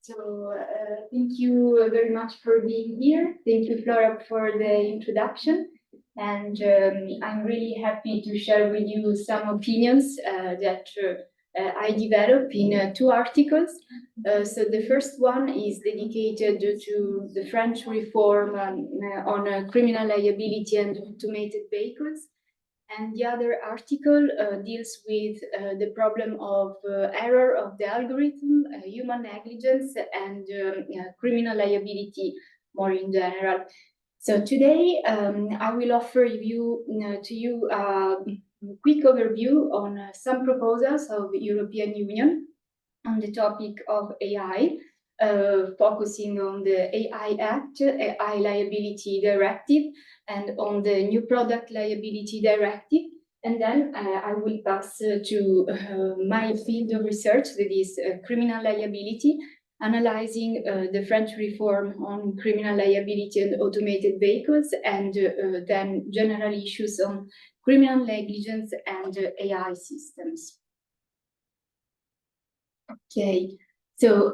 Thank you very much for being here. Thank you, Flora, for the introduction. And I'm really happy to share with you some opinions that I developed in two articles. So the first one is dedicated to the French reform on criminal liability and automated vehicles. And the other article deals with the problem of error of the algorithm, human negligence, and criminal liability more in general. So today I will offer to you a quick overview on some proposals of the European Union on the topic of AI, focusing on the AI Act, AI Liability Directive, and on the New Product Liability Directive. And then I will pass to my field of research, that is criminal liability, analyzing the French reform on criminal liability and automated vehicles, and then general issues on criminal negligence and AI systems. Okay, so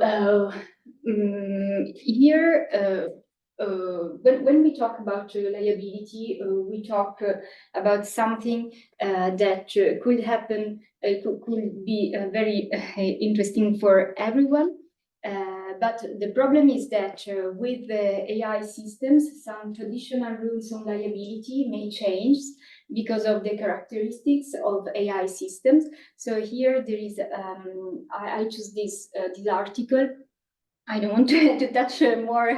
here, when we talk about liability, we talk about something that could happen, could be very interesting for everyone. But the problem is that with the AI systems, some traditional rules on liability may change because of the characteristics of AI systems. So here there is, I choose this article. I don't want to touch more.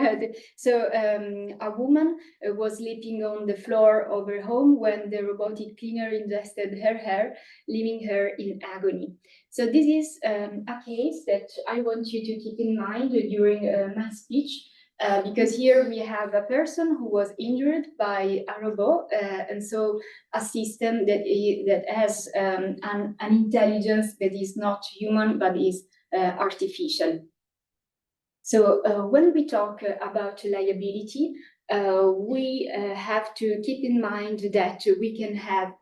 So a woman was sleeping on the floor of her home when the robotic cleaner ingested her hair, leaving her in agony. So this is a case that I want you to keep in mind during my speech, because here we have a person who was injured by a robot, and so a system that has an intelligence that is not human but is artificial. So when we talk about liability, we have to keep in mind that we can have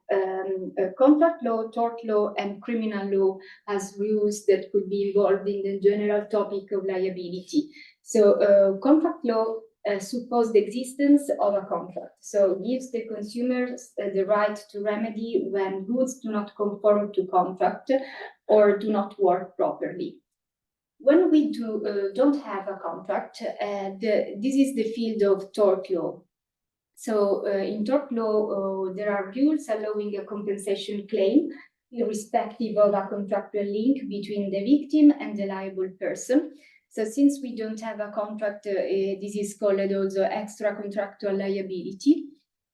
contract law, tort law, and criminal law as rules that could be involved in the general topic of liability. So contract law supposes the existence of a contract, so gives the consumers the right to remedy when goods do not conform to contract or do not work properly. When we don't have a contract, this is the field of tort law. So in tort law, there are rules allowing a compensation claim irrespective of a contractual link between the victim and the liable person. So since we don't have a contract, this is called also extra contractual liability.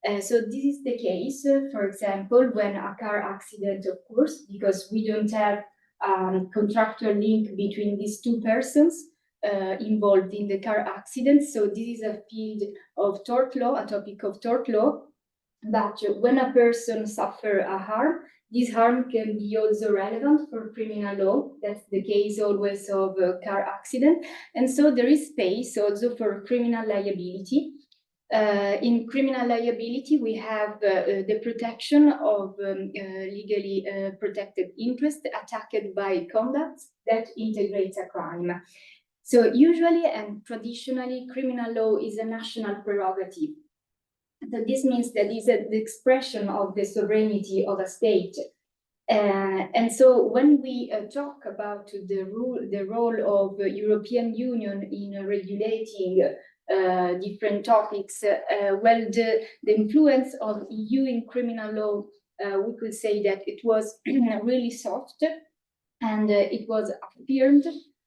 So this is the case, for example, when a car accident occurs, because we don't have contractual link between these two persons involved in the car accident. So this is a field of tort law, a topic of tort law. But when a person suffers a harm, this harm can be also relevant for criminal law. That's the case always of a car accident. And so there is space also for criminal liability. In criminal liability, we have the protection of legally protected interest attacked by conduct that integrates a crime. So usually and traditionally, criminal law is a national prerogative. So this means that it's the expression of the sovereignty of a state. And so when we talk about the role of the European Union in regulating different topics, well, the influence of EU in criminal law, we could say that it was really soft, and it was affirmed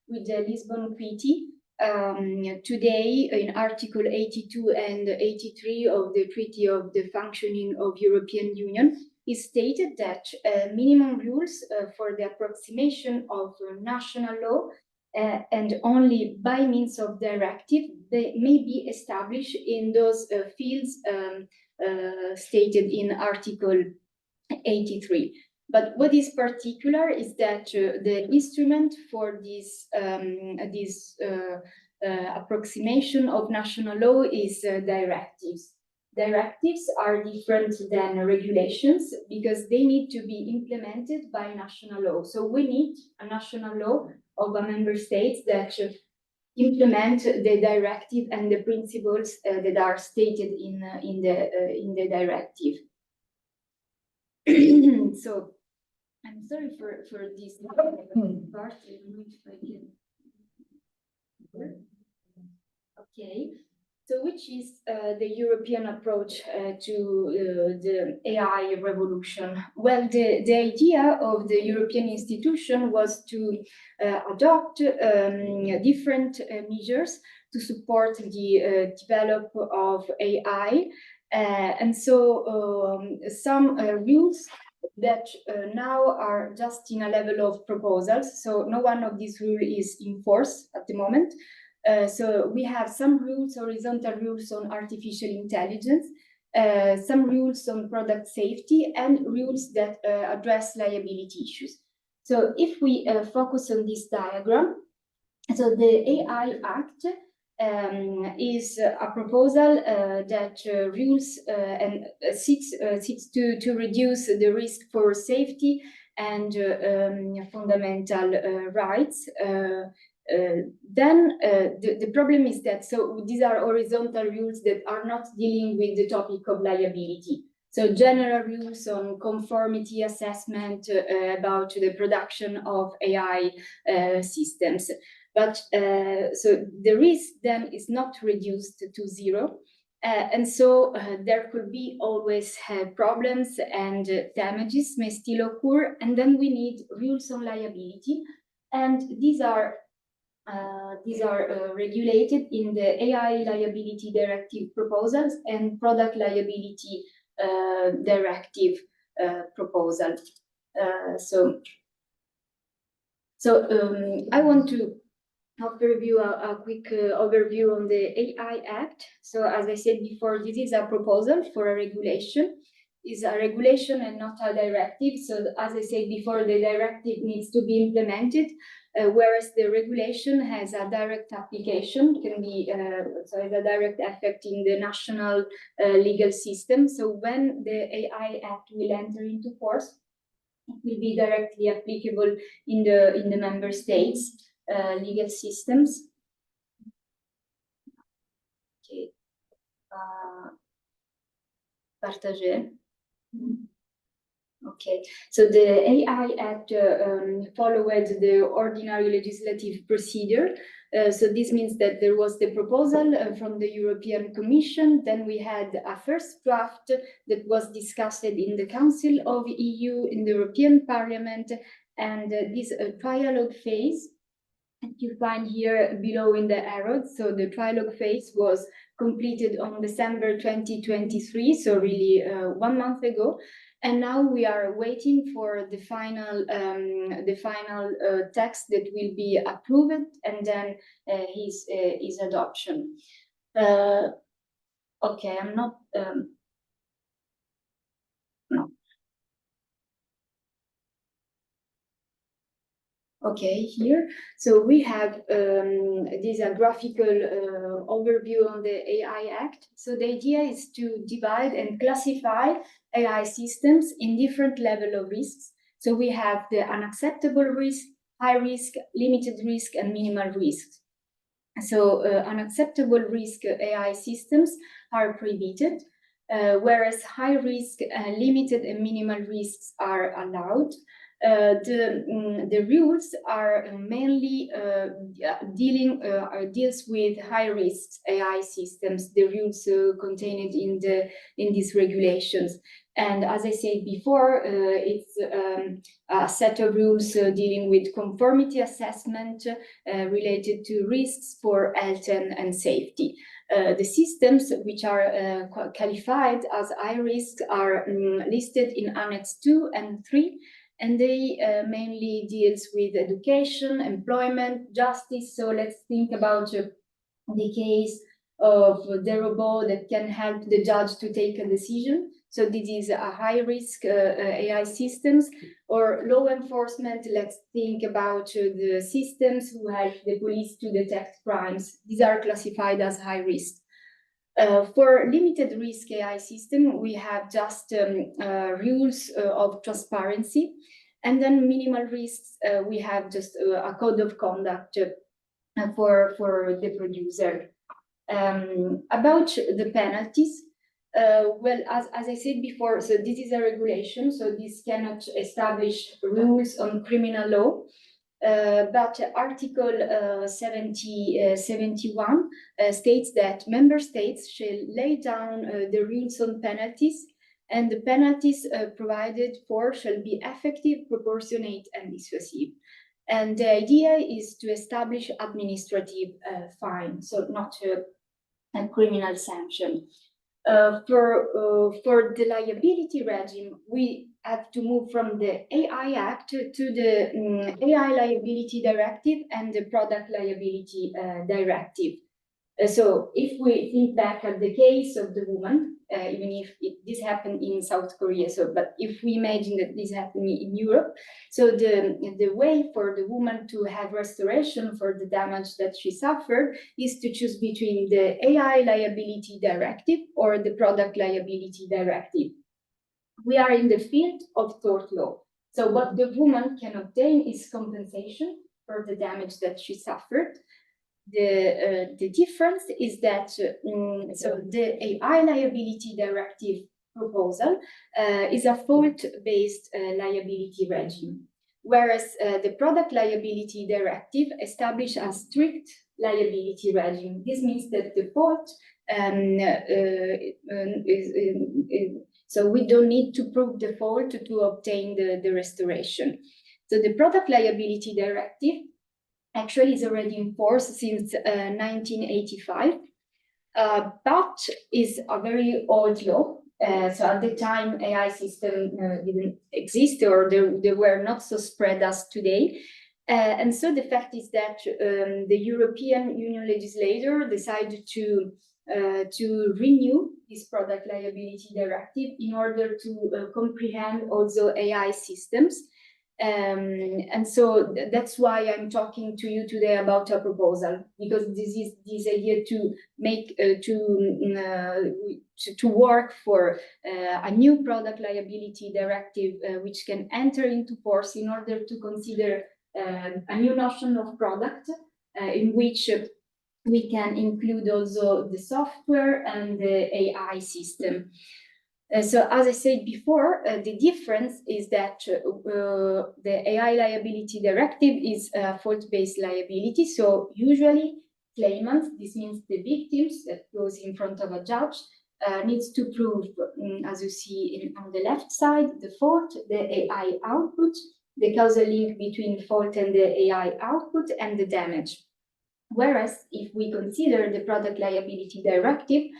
with the Lisbon Treaty. Today, in Article 82 and 83 of the Treaty of the Functioning of European Union, is stated that minimum rules for the approximation of national law and only by means of directive, they may be established in those fields stated in Article 83. But what is particular is that the instrument for this approximation of national law is directives. Directives are different than regulations because they need to be implemented by national law. So we need a national law of a member state that implement the directive and the principles that are stated in the directive. So I'm sorry for this part. I don't know if I can. Okay. So which is the European approach to the AI revolution? Well, the idea of the European institution was to adopt different measures to support the development of AI. And so some rules that now are just in a level of proposals. So no one of these rules is in force at the moment. So we have some rules, horizontal rules on artificial intelligence, some rules on product safety, and rules that address liability issues. So if we focus on this diagram, so the AI Act is a proposal that rules and seeks to reduce the risk for safety and fundamental rights. Then the problem is that, so these are horizontal rules that are not dealing with the topic of liability. So general rules on conformity assessment about the production of AI systems. But so the risk then is not reduced to zero. And so there could be always problems and damages may still occur. And then we need rules on liability. And these are regulated in the AI liability directive proposals and product liability directive proposal. I want to offer you a quick overview on the AI Act. So as I said before, this is a proposal for a regulation. Is a regulation and not a directive. So as I said before, the directive needs to be implemented, whereas the regulation has a direct application, can be so has a direct effect in the national legal system. So when the AI Act will enter into force, it will be directly applicable in the member states legal systems. Okay. Partager. Okay, so the AI Act followed the ordinary legislative procedure. So this means that there was the proposal from the European Commission, then we had a first draft that was discussed in the Council of EU, in the European Parliament, and this trialogue phase you find here below in the arrows. So the trilogue phase was completed on December 2023, so really 1 month ago. And now we are waiting for the final text that will be approved, and then his adoption. Okay, I'm not. No. Okay, here. So we have this graphical overview on the AI Act. So the idea is to divide and classify AI systems in different level of risks. So we have the unacceptable risk, high risk, limited risk, and minimal risks. So unacceptable risk AI systems are prohibited, whereas high risk, limited, and minimal risks are allowed. The rules are mainly deals with high risk AI systems. The rules contained in these regulations, and as I said before, it's a set of rules dealing with conformity assessment related to risks for health and safety. The systems which are qualified as high risk are listed in Annex 2 and 3. And they mainly deals with education, employment, justice. So let's think about the case of the robot that can help the judge to take a decision. So this is a high risk AI systems. Or law enforcement, let's think about the systems who help the police to detect crimes. These are classified as high risk. For limited risk AI system, we have just rules of transparency, and then minimal risks, we have just a code of conduct for the producer. About the penalties, well, as I said before, so this is a regulation, so this cannot establish rules on criminal law. But Article 71 states that member states shall lay down the rules on penalties, and the penalties provided for shall be effective, proportionate, and dissuasive. And the idea is to establish administrative fine, so not a criminal sanction. For the liability regime, we have to move from the AI Act to the AI Liability Directive and the Product Liability Directive. So if we think back at the case of the woman, even if this happened in South Korea, but if we imagine that this happened in Europe, so the way for the woman to have restoration for the damage that she suffered is to choose between the AI Liability Directive or the Product Liability Directive. We are in the field of tort law. So what the woman can obtain is compensation for the damage that she suffered. The difference is that so the AI Liability Directive proposal is a fault-based liability regime, whereas the Product Liability Directive establishes a strict liability regime. This means that the fault so we don't need to prove the fault to obtain the restoration. So the Product Liability Directive actually is already in force since 1985, but is a very old law. So at the time, AI system didn't exist, or they were not so spread as today. And so the fact is that the European Union legislator decided to renew this Product Liability Directive in order to comprehend also AI systems. And so that's why I'm talking to you today about a proposal, because this is this idea to make to work for a new Product Liability Directive which can enter into force in order to consider a new notion of product in which we can include also the software and the AI system. So as I said before, the difference is that the AI Liability Directive is a fault-based liability. So usually claimants, this means the victims that goes in front of a judge, needs to prove, as you see on the left side, the fault, the AI output, the causal link between fault and the AI output, and the damage. Whereas if we consider the Product Liability Directive,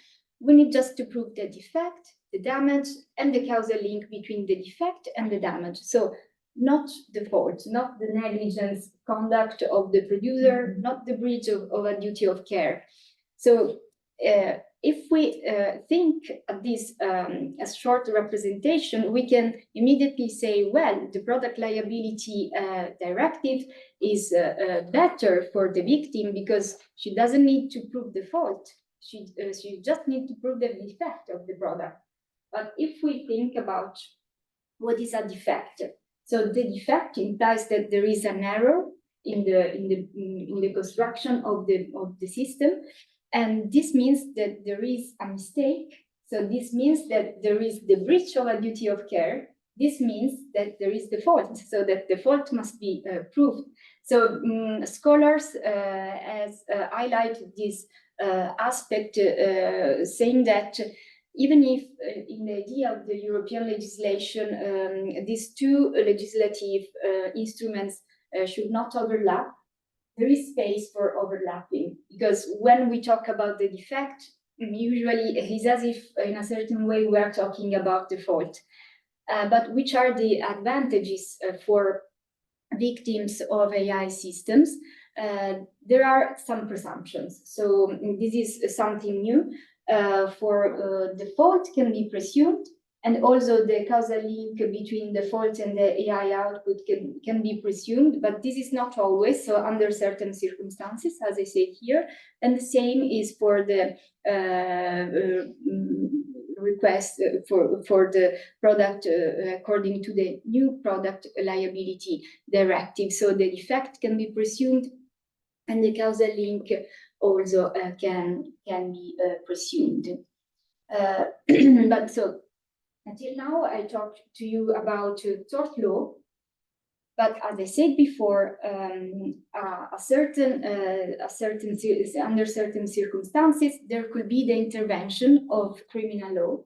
we need just to prove the defect, the damage, and the causal link between the defect and the damage. So not the fault, not the negligence conduct of the producer, not the breach of a duty of care. So if we think of this as short representation, we can immediately say, well, the Product Liability Directive is better for the victim because she doesn't need to prove the fault. She just needs to prove the defect of the product. But if we think about what is a defect, so the defect implies that there is an error in the construction of the system, and this means that there is a mistake. So this means that there is the breach of a duty of care. This means that there is the fault, so that the fault must be proved. So scholars has highlighted this aspect, saying that even if in the idea of the European legislation, these two legislative instruments should not overlap, there is space for overlapping, because when we talk about the defect, usually it's as if in a certain way we are talking about the fault. But which are the advantages for victims of AI systems? There are some presumptions. So this is something new. For the fault can be presumed, and also the causal link between the fault and the AI output can be presumed, but this is not always, so under certain circumstances, as I say here. And the same is for the request for the product according to the new Product Liability Directive. So the defect can be presumed and the causal link also can be presumed. But so until now, I talked to you about tort law. But as I said before, under certain circumstances, there could be the intervention of criminal law.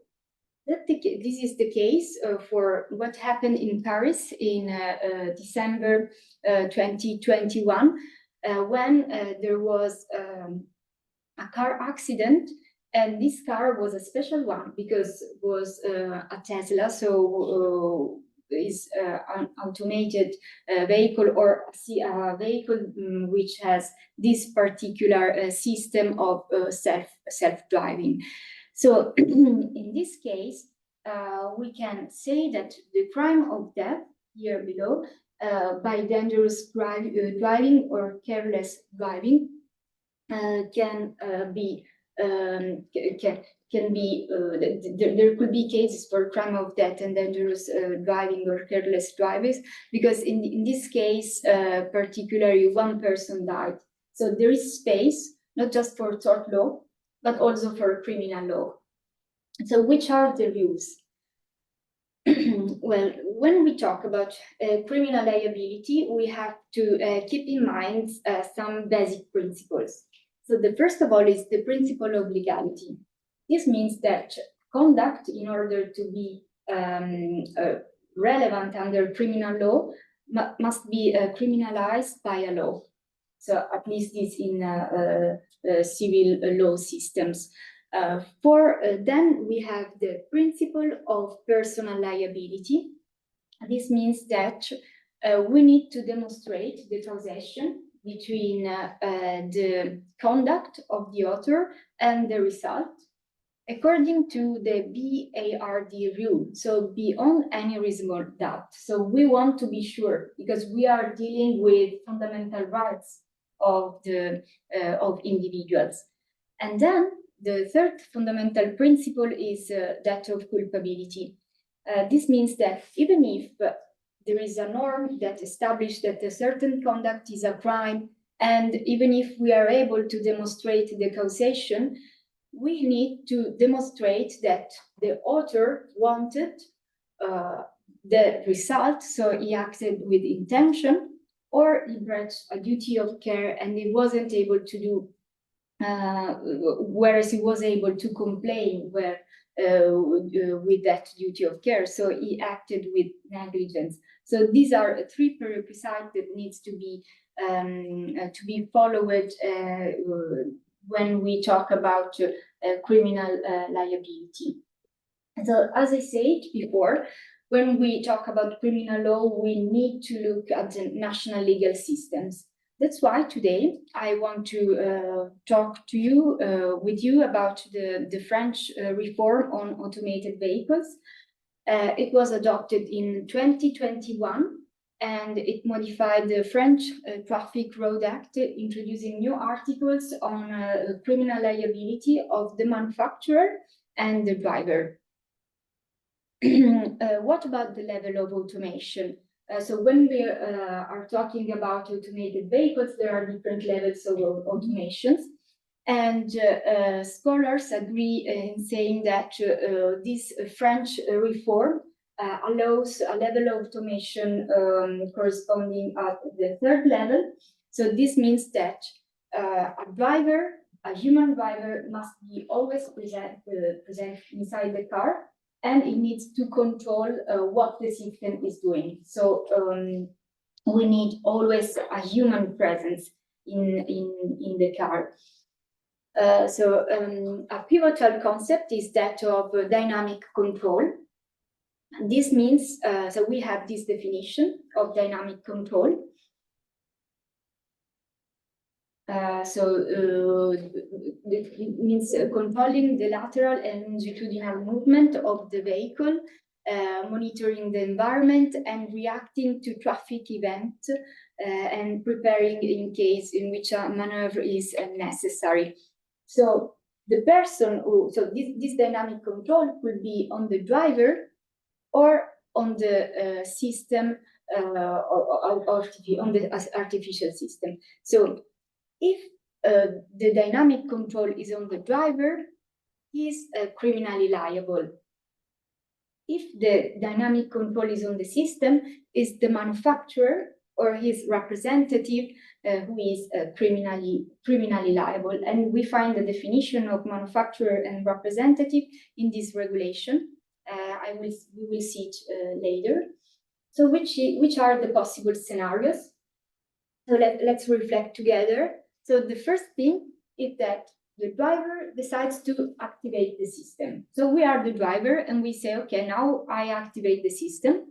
This is the case for what happened in Paris in December 2021, when there was a car accident, and this car was a special one because it was a Tesla, so is an automated vehicle, or a vehicle which has this particular system of self-driving. So in this case, we can say that the crime of death here below by dangerous driving or careless driving can be there could be cases for crime of death and dangerous driving or careless drivers, because in this case particularly one person died. So there is space not just for tort law but also for criminal law. So which are the rules? Well, when we talk about criminal liability, we have to keep in mind some basic principles. So the first of all is the principle of legality. This means that conduct, in order to be relevant under criminal law, must be criminalized by a law. So at least this in civil law systems. Then we have the principle of personal liability. This means that we need to demonstrate the causation between the conduct of the author and the result, according to the BARD rule, so beyond any reasonable doubt. So we want to be sure, because we are dealing with fundamental rights of individuals. And then the third fundamental principle is that of culpability. This means that even if there is a norm that establishes that a certain conduct is a crime, and even if we are able to demonstrate the causation, we need to demonstrate that the author wanted the result, so he acted with intention, or he breached a duty of care and he wasn't able to do, whereas he was able to complain with that duty of care, so he acted with negligence. So these are three prerequisites that needs to be followed when we talk about criminal liability. So as I said before, when we talk about criminal law, we need to look at the national legal systems. That's why today I want to talk to you with you about the French reform on automated vehicles. It was adopted in 2021, and it modified the French Traffic Road Act, introducing new articles on criminal liability of the manufacturer and the driver. What about the level of automation? So when we are talking about automated vehicles, there are different levels of automations. And scholars agree in saying that this French reform allows a level of automation corresponding at the third level. So this means that a human driver must be always present inside the car, and it needs to control what the system is doing. So we need always a human presence in the car. A pivotal concept is that of dynamic control. This means, so we have this definition of dynamic control. It means controlling the lateral and longitudinal movement of the vehicle, monitoring the environment, and reacting to traffic events, and preparing in case in which a maneuver is necessary. So the person this dynamic control could be on the driver or on the system, on the artificial system. So If the dynamic control is on the driver, he is criminally liable. If the dynamic control is on the system, is the manufacturer or his representative who is criminally liable. And we find the definition of manufacturer and representative in this regulation. We will see it later. So which are the possible scenarios? So let's reflect together. So the first thing is that the driver decides to activate the system. So we are the driver and we say, okay, now I activate the system.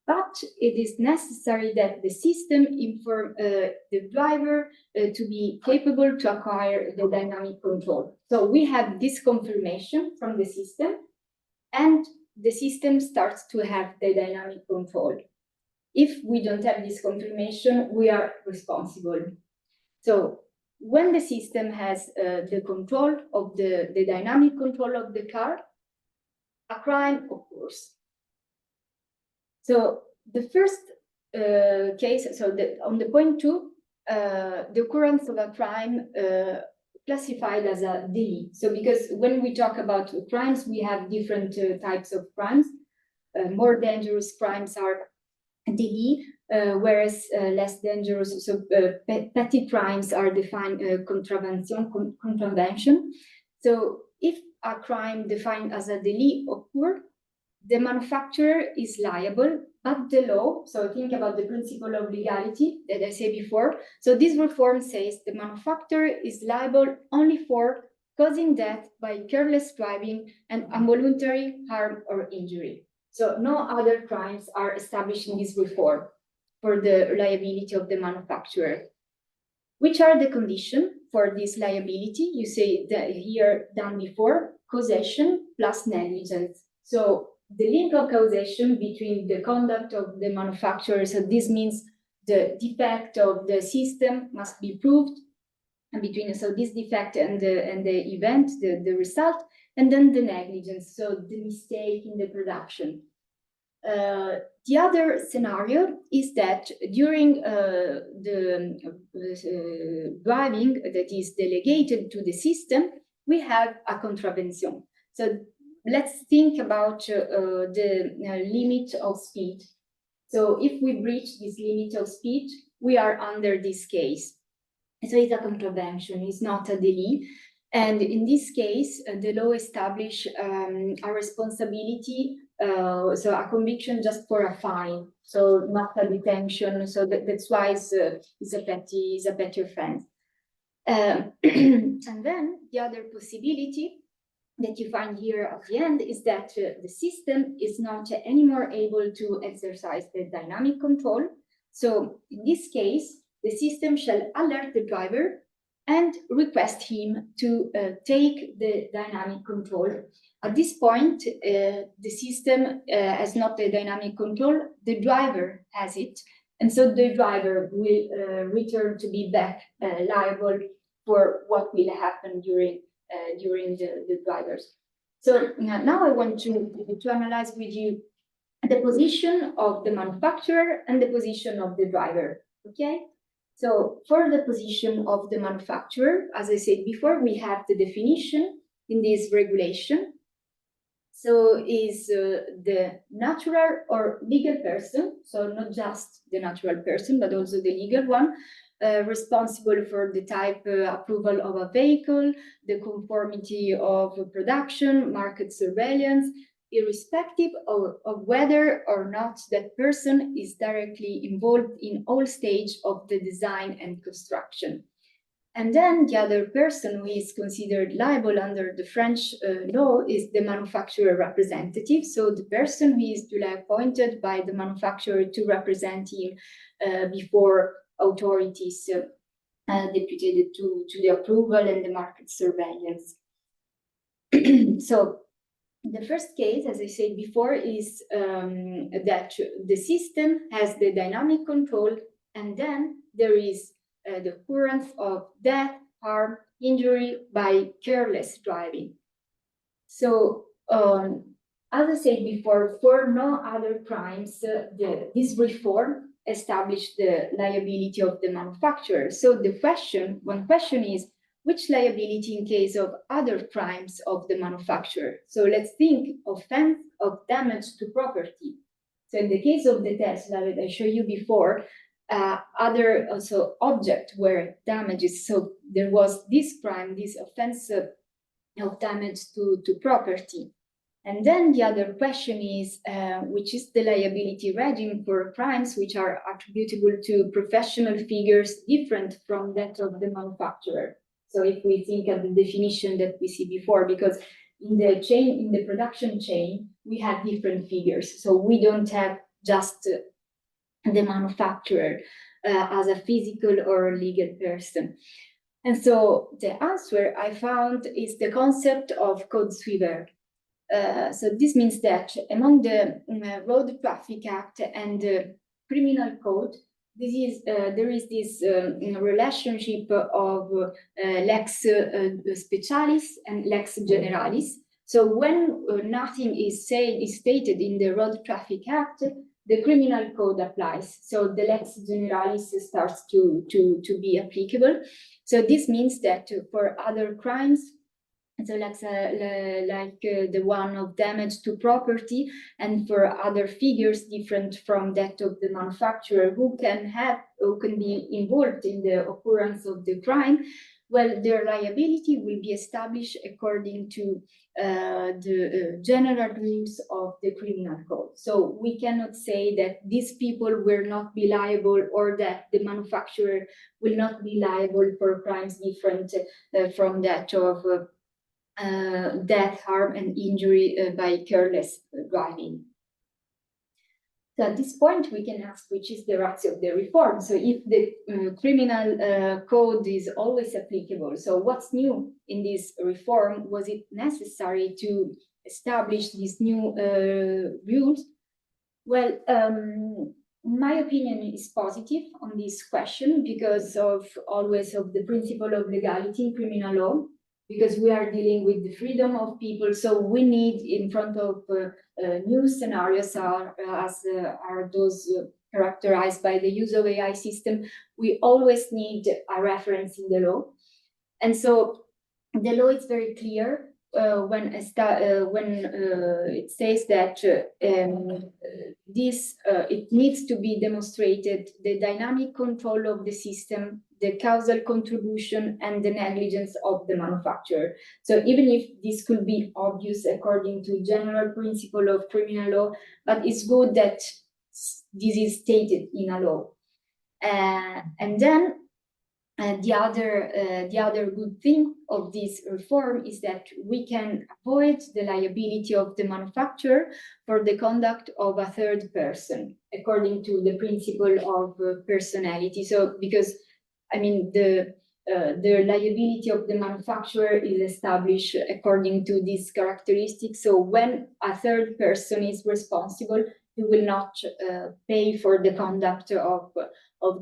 But it is necessary that the system inform the driver to be capable to acquire the dynamic control. So we have this confirmation from the system, and the system starts to have the dynamic control. If we don't have this confirmation, we are responsible. So when the system has the control of the dynamic control of the car, a crime occurs. So the first case, so on the point 2, the occurrence of a crime classified as a DE. So because when we talk about crimes, we have different types of crimes. More dangerous crimes are DE, whereas less dangerous, so petty crimes are defined contravention. So if a crime defined as a DE occurs, the manufacturer is liable, but the law, so think about the principle of legality that I said before. So this reform says the manufacturer is liable only for causing death by careless driving and involuntary harm or injury. So no other crimes are established in this reform for the liability of the manufacturer. Which are the conditions for this liability? You say that here done before, causation plus negligence. So the link of causation between the conduct of the manufacturer, so this means the defect of the system must be proved, and between so this defect and the event, the result, and then the negligence, so the mistake in the production. The other scenario is that during the driving that is delegated to the system, we have a contravention. So let's think about the limit of speed. So if we breach this limit of speed, we are under this case. So it's a contravention, it's not a delay. And in this case, the law establishes a responsibility, so a conviction just for a fine, so not a detention. So that's why it's a petty offense. And then the other possibility that you find here at the end is that the system is not anymore able to exercise the dynamic control. So in this case, the system shall alert the driver and request him to take the dynamic control. At this point, the system has not the dynamic control, the driver has it. And so the driver will return to be back liable for what will happen during the drivers. So now I want to analyze with you the position of the manufacturer and the position of the driver, okay? So for the position of the manufacturer, as I said before, we have the definition in this regulation. So is the natural or legal person, so not just the natural person, but also the legal one, responsible for the type approval of a vehicle, the conformity of production, market surveillance, irrespective of whether or not that person is directly involved in all stages of the design and construction. And then the other person who is considered liable under the French law is the manufacturer representative. So the person who is duly appointed by the manufacturer to represent him before authorities deputed to the approval and the market surveillance. So the first case, as I said before, is that the system has the dynamic control, and then there is the occurrence of death, harm, injury by careless driving. So, as I said before, for no other crimes, this reform establish the liability of the manufacturer. So one question is, which liability in case of other crimes of the manufacturer? So let's think offense of damage to property. So in the case of the Tesla that I showed you before, other also objects were damages. So there was this crime, this offense of damage to property. And then the other question is, which is the liability regime for crimes which are attributable to professional figures different from that of the manufacturer. So if we think of the definition that we see before, because in the production chain, we have different figures. So we don't have just the manufacturer as a physical or legal person. And so the answer I found is the concept of code sweeper. So this means that among the Road Traffic Act and the Criminal Code, there is this relationship of lex specialis and lex generalis. So when nothing is stated in the Road Traffic Act, the Criminal Code applies. So the lex generalis starts to be applicable. So this means that for other crimes, so like the one of damage to property, and for other figures different from that of the manufacturer who can be involved in the occurrence of the crime, well, their liability will be established according to the general rules of the criminal code. So we cannot say that these people will not be liable or that the manufacturer will not be liable for crimes different from that of death, harm, and injury by careless driving. So at this point, we can ask which is the ratio of the reform. So if the criminal code is always applicable, so what's new in this reform? Was it necessary to establish these new rules? Well, my opinion is positive on this question because of the principle of legality in criminal law, because we are dealing with the freedom of people. So we need, in front of new scenarios are those characterized by the use of AI system, we always need a reference in the law. And so the law is very clear when it says that it needs to be demonstrated the dynamic control of the system, the causal contribution, and the negligence of the manufacturer. So even if this could be obvious according to general principle of criminal law, but it's good that this is stated in a law. And then the other good thing of this reform is that we can avoid the liability of the manufacturer for the conduct of a third person, according to the principle of personality. So, because I mean the liability of the manufacturer is established according to these characteristics. So, when a third person is responsible, he will not pay for the conduct of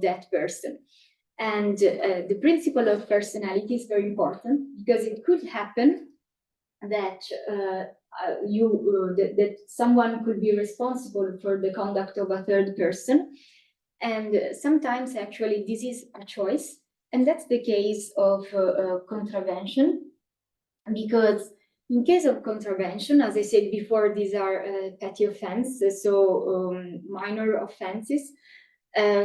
that person. And the principle of personality is very important because it could happen that that someone could be responsible for the conduct of a third person, and sometimes actually this is a choice, and that's the case of contravention, because in case of contravention, as I said before, these are petty offenses, so minor offenses.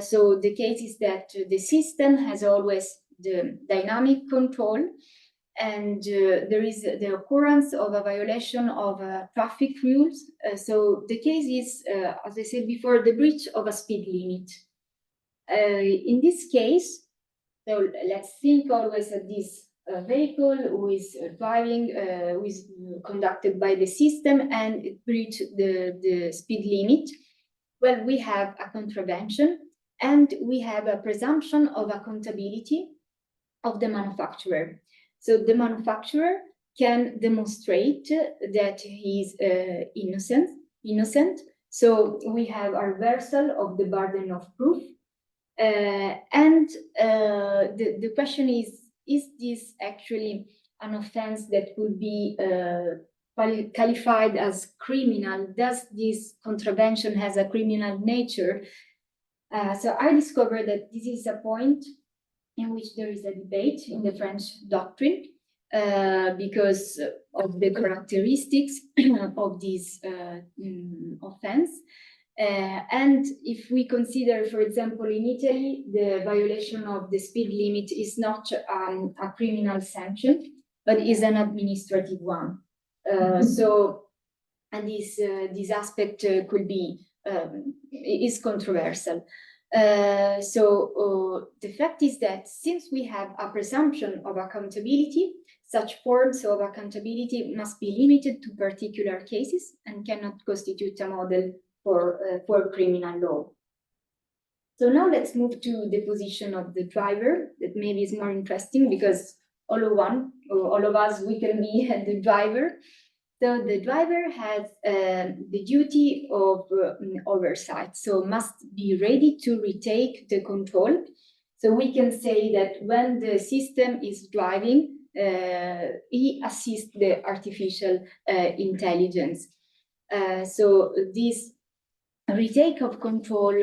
So the case is that the system has always the dynamic control, and there is the occurrence of a violation of traffic rules. So the case is, as I said before, the breach of a speed limit. In this case, so let's think always of this vehicle who is driving, who is conducted by the system, and it breached the speed limit. Well, we have a contravention and we have a presumption of accountability of the manufacturer. So the manufacturer can demonstrate that he is innocent. So we have a reversal of the burden of proof. And the question is this actually an offense that could be qualified as criminal? Does this contravention has a criminal nature? So I discovered that this is a point in which there is a debate in the French doctrine because of the characteristics of this offense. And if we consider, for example, in Italy, the violation of the speed limit is not a criminal sanction, but is an administrative one. So, and this aspect could be is controversial. So the fact is that since we have a presumption of accountability, such forms of accountability must be limited to particular cases and cannot constitute a model for criminal law. So now let's move to the position of the driver. That maybe is more interesting because all of us, we can be the driver. So the driver has the duty of oversight, so must be ready to retake the control. So we can say that when the system is driving, he assists the artificial intelligence. So this retake of control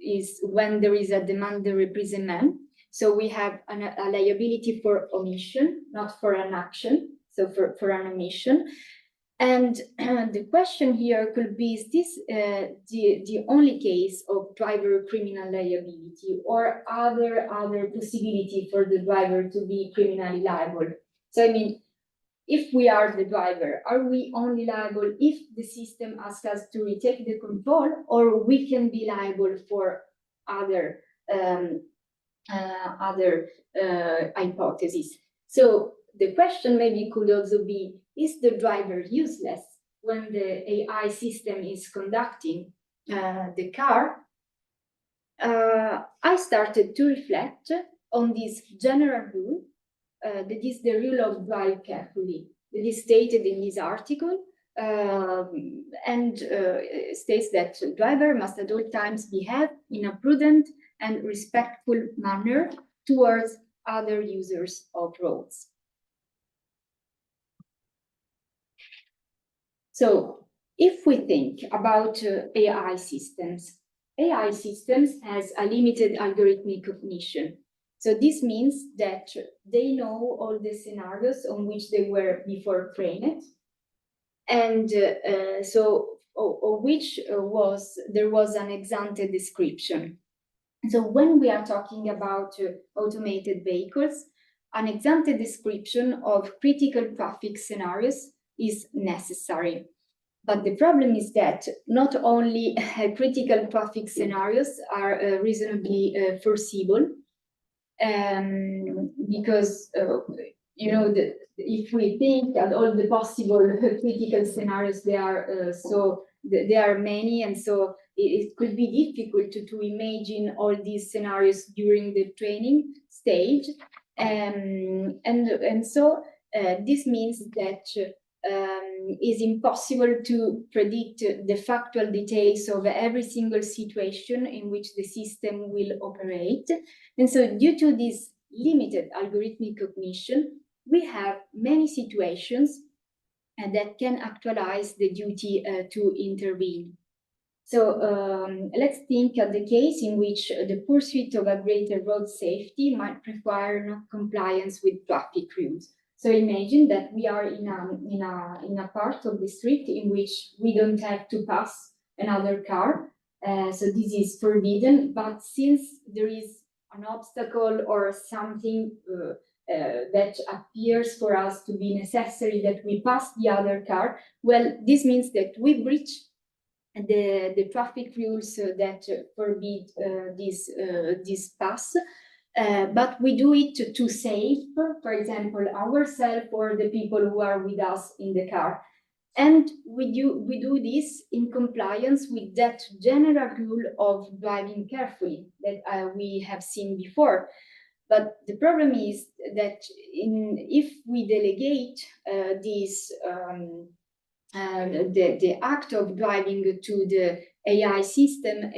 is when there is a demand de reprises. So we have a liability for omission, not for an action. So for an omission. And the question here could be, is this the only case of driver criminal liability, or other possibility for the driver to be criminally liable? So I mean, if we are the driver, are we only liable if the system asks us to retake the control, or we can be liable for other hypotheses? So the question maybe could also be, is the driver useless when the AI system is conducting the car? I started to reflect on this general rule, that is the rule of drive carefully, that is stated in this article, and states that the driver must at all times behave in a prudent and respectful manner towards other users of roads. So if we think about AI systems has a limited algorithmic cognition. So this means that they know all the scenarios on which they were before trained, and so of which there was an ex ante description. So when we are talking about automated vehicles, an ex ante description of critical traffic scenarios is necessary. But the problem is that not only critical traffic scenarios are reasonably foreseeable, because if we think at all the possible critical scenarios, there are many, and so it could be difficult to imagine all these scenarios during the training stage, and so this means that is impossible to predict the factual details of every single situation in which the system will operate. And so due to this limited algorithmic cognition, we have many situations that can actualize the duty to intervene. So let's think of the case in which the pursuit of a greater road safety might require non-compliance with traffic rules. So imagine that we are in a part of the street in which we don't have to pass another car. So this is forbidden, but since there is an obstacle or something that appears for us to be necessary that we pass the other car, well, this means that we breach the traffic rules that forbid this pass. But we do it to save, for example, ourselves or the people who are with us in the car. And we do this in compliance with that general rule of driving carefully that we have seen before. But the problem is that if we delegate the act of driving to the AI system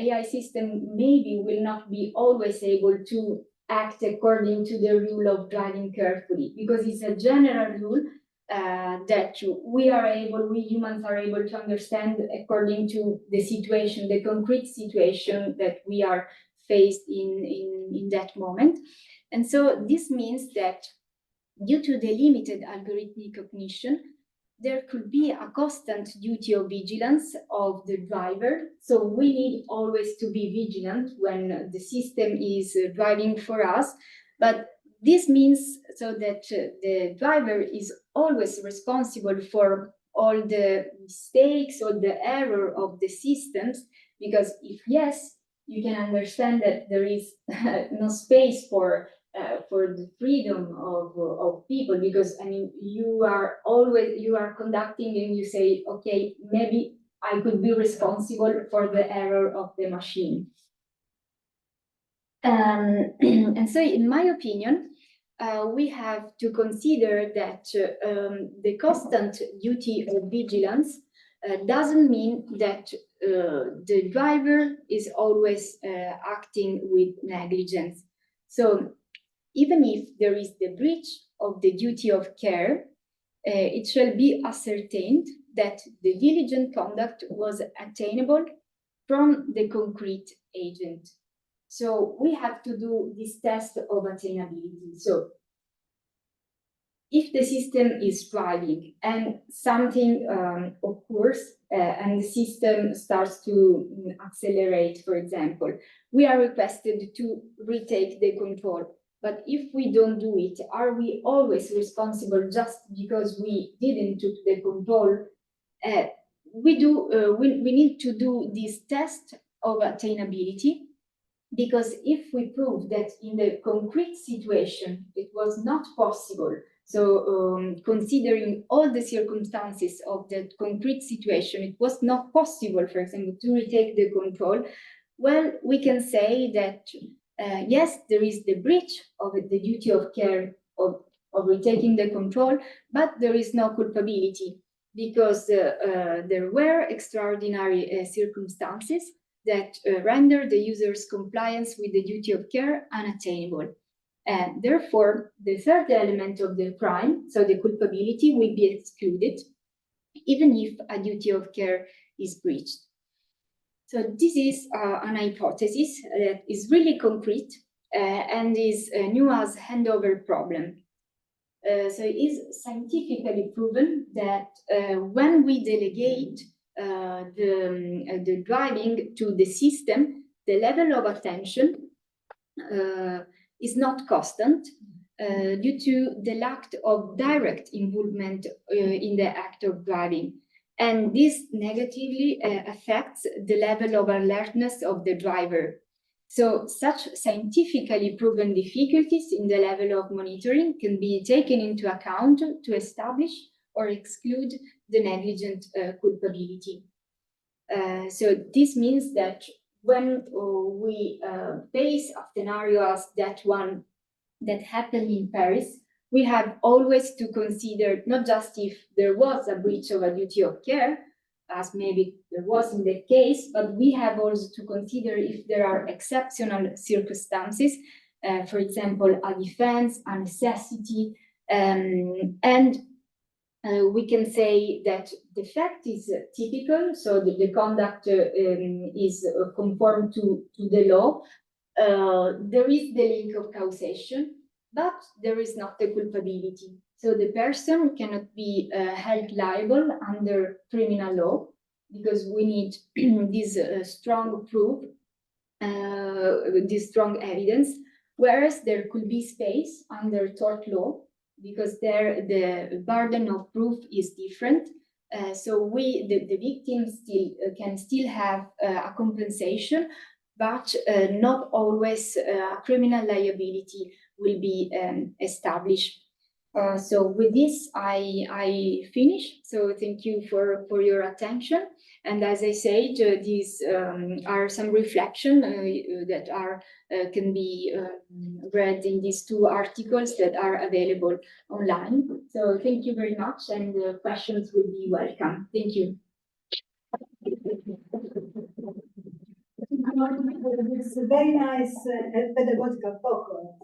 maybe will not be always able to act according to the rule of driving carefully, because it's a general rule that we humans are able to understand according to the situation, the concrete situation that we are faced in that moment. And so this means that due to the limited algorithmic cognition, there could be a constant duty of vigilance of the driver. So we need always to be vigilant when the system is driving for us. But this means so that the driver is always responsible for all the mistakes or the error of the systems, because if yes, you can understand that there is no space for the freedom of people, because I mean you are conducting and you say, okay, maybe I could be responsible for the error of the machine. And so in my opinion, we have to consider that the constant duty of vigilance doesn't mean that the driver is always acting with negligence. So even if there is the breach of the duty of care, it shall be ascertained that the diligent conduct was attainable from the concrete agent. So we have to do this test of attainability. So if the system is driving and something occurs and the system starts to accelerate, for example, we are requested to retake the control. But if we don't do it, are we always responsible just because we didn't took the control? We need to do this test of attainability, because if we prove that in the concrete situation it was not possible, so considering all the circumstances of that concrete situation, it was not possible, for example, to retake the control, well, we can say that yes, there is the breach of the duty of care of retaking the control, but there is no culpability, because there were extraordinary circumstances that render the user's compliance with the duty of care unattainable. And therefore, the third element of the crime, so the culpability, will be excluded, even if a duty of care is breached. So this is an hypothesis that is really concrete and is known as handover problem. So it is scientifically proven that when we delegate the driving to the system, the level of attention is not constant due to the lack of direct involvement in the act of driving. And this negatively affects the level of alertness of the driver. So such scientifically proven difficulties in the level of monitoring can be taken into account to establish or exclude the negligent culpability. So this means that when we face a scenario as that one that happened in Paris, we have always to consider not just if there was a breach of a duty of care, as maybe there was in that case, but we have also to consider if there are exceptional circumstances, for example, a defense, a necessity, and we can say that the fact is typical, so the conduct is conform to the law. There is the link of causation, but there is not the culpability. So the person cannot be held liable under criminal law, because we need this strong proof, this strong evidence, whereas there could be space under tort law, because there the burden of proof is different. So the victim can still have a compensation, but not always a criminal liability will be established. So with this, I finish. So thank you for your attention. And as I said, these are some reflections that are can be read in these two articles that are available online. So thank you very much, and questions will be welcome. Thank you. It's a very nice pedagogical talk.